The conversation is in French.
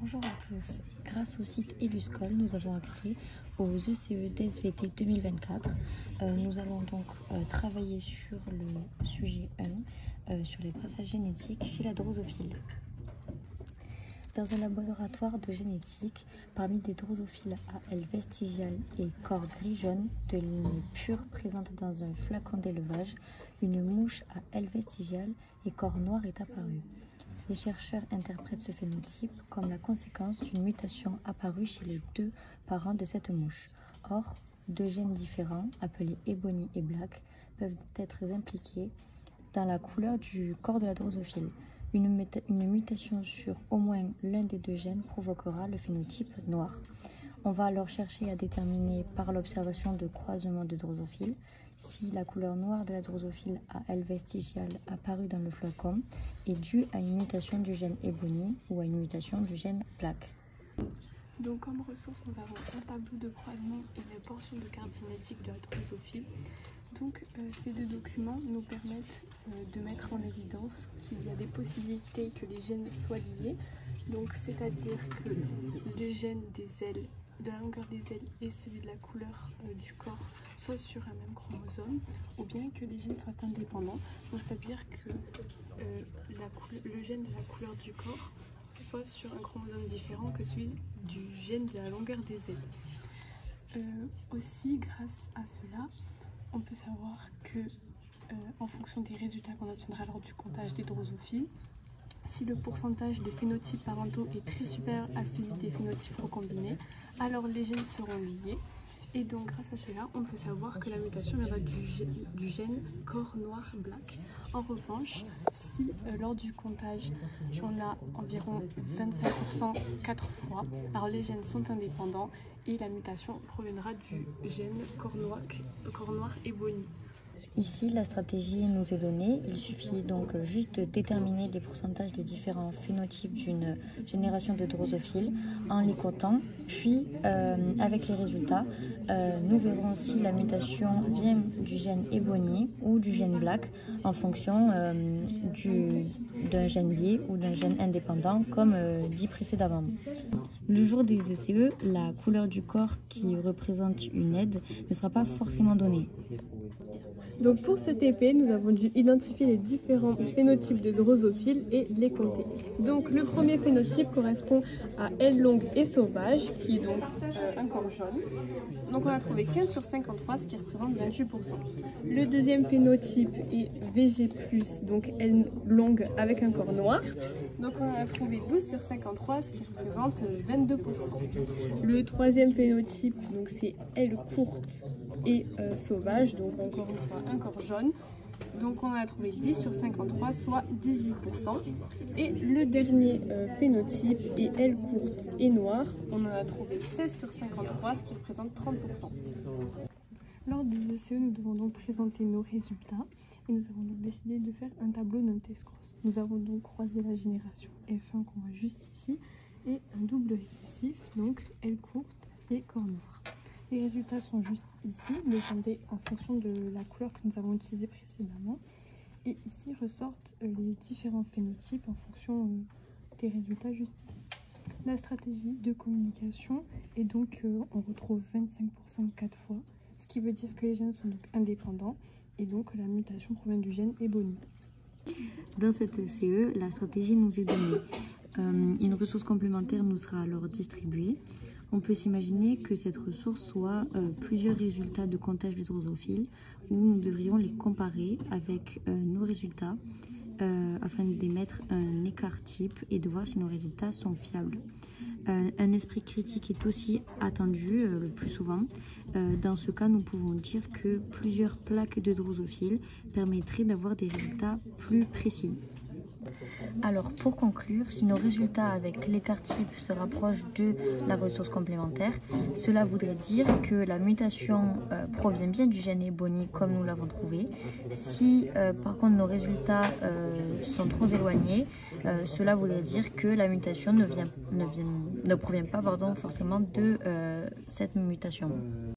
Bonjour à tous, grâce au site Eluscol, nous avons accès aux ECE d'SVT 2024. Nous allons donc travailler sur le sujet 1, sur les passages génétiques chez la drosophile. Dans un laboratoire de génétique, parmi des drosophiles à ailes vestigiales et corps gris-jaune de lignée pure présente dans un flacon d'élevage, une mouche à ailes vestigiales et corps noir est apparue. Les chercheurs interprètent ce phénotype comme la conséquence d'une mutation apparue chez les deux parents de cette mouche. Or, deux gènes différents, appelés Ebony et Black, peuvent être impliqués dans la couleur du corps de la drosophile. Une mutation sur au moins l'un des deux gènes provoquera le phénotype noir. On va alors chercher à déterminer par l'observation de croisements de drosophiles si la couleur noire de la drosophile à ailes vestigiales apparue dans le flacon est due à une mutation du gène Ebony ou à une mutation du gène Black. Donc comme ressource, nous avons un tableau de croisement et les portions de carte génétique de la drosophile. Donc ces deux documents nous permettent de mettre en évidence qu'il y a des possibilités que les gènes soient liés. Donc c'est-à-dire que le gène des ailes, de la longueur des ailes et celui de la couleur du corps soient sur un même chromosome, ou bien que les gènes soient indépendants. Donc c'est-à-dire que le gène de la couleur du corps soit sur un chromosome différent que celui du gène de la longueur des ailes. Aussi, grâce à cela, on peut savoir que, en fonction des résultats qu'on obtiendra lors du comptage des drosophiles, si le pourcentage de phénotypes parentaux est très supérieur à celui des phénotypes recombinés, alors les gènes seront liés. Et donc, grâce à cela, on peut savoir que la mutation viendra du gène corps noir black. En revanche, si lors du comptage, on a environ 25% 4 fois, alors les gènes sont indépendants et la mutation proviendra du gène corps noir Ebony. Ici, la stratégie nous est donnée. Il suffit donc juste de déterminer les pourcentages des différents phénotypes d'une génération de drosophiles en les comptant. Puis, avec les résultats, nous verrons si la mutation vient du gène Ebony ou du gène Black en fonction d'un gène lié ou d'un gène indépendant, comme dit précédemment. Le jour des ECE, la couleur du corps qui représente une aide ne sera pas forcément donnée. Donc pour ce TP, nous avons dû identifier les différents phénotypes de drosophiles et les compter. Donc le premier phénotype correspond à aile longue et sauvage, qui est donc un corps jaune. Donc on a trouvé 15 sur 53, ce qui représente 28%. Le deuxième phénotype est VG+, donc aile longue avec un corps noir. Donc on a trouvé 12 sur 53, ce qui représente 22%. Le troisième phénotype, donc c'est aile courte et sauvage, donc encore une fois un corps jaune. Donc on a trouvé 10 sur 53, soit 18%. Et le dernier phénotype est aile courte et noire. On en a trouvé 16 sur 53, ce qui représente 30%. Lors des ECE, nous devons donc présenter nos résultats et nous avons donc décidé de faire un tableau d'un test cross. Nous avons donc croisé la génération F1 qu'on voit juste ici et un double récessif, donc aile courte et corps noir. Les résultats sont juste ici, légendés en fonction de la couleur que nous avons utilisée précédemment. Et ici ressortent les différents phénotypes en fonction des résultats juste ici. La stratégie de communication est donc on retrouve 25% 4 fois, ce qui veut dire que les gènes sont donc indépendants et donc la mutation provient du gène Ebony. Dans cette CE, la stratégie nous est donnée. Une ressource complémentaire nous sera alors distribuée. On peut s'imaginer que cette ressource soit plusieurs résultats de comptage de drosophiles où nous devrions les comparer avec nos résultats afin d'émettre un écart type et de voir si nos résultats sont fiables. Un esprit critique est aussi attendu le plus souvent. Dans ce cas, nous pouvons dire que plusieurs plaques de drosophiles permettraient d'avoir des résultats plus précis. Alors pour conclure, si nos résultats avec l'écart type se rapprochent de la ressource complémentaire, cela voudrait dire que la mutation provient bien du gène Ebony comme nous l'avons trouvé. Si par contre nos résultats sont trop éloignés, cela voudrait dire que la mutation ne provient pas forcément de cette mutation.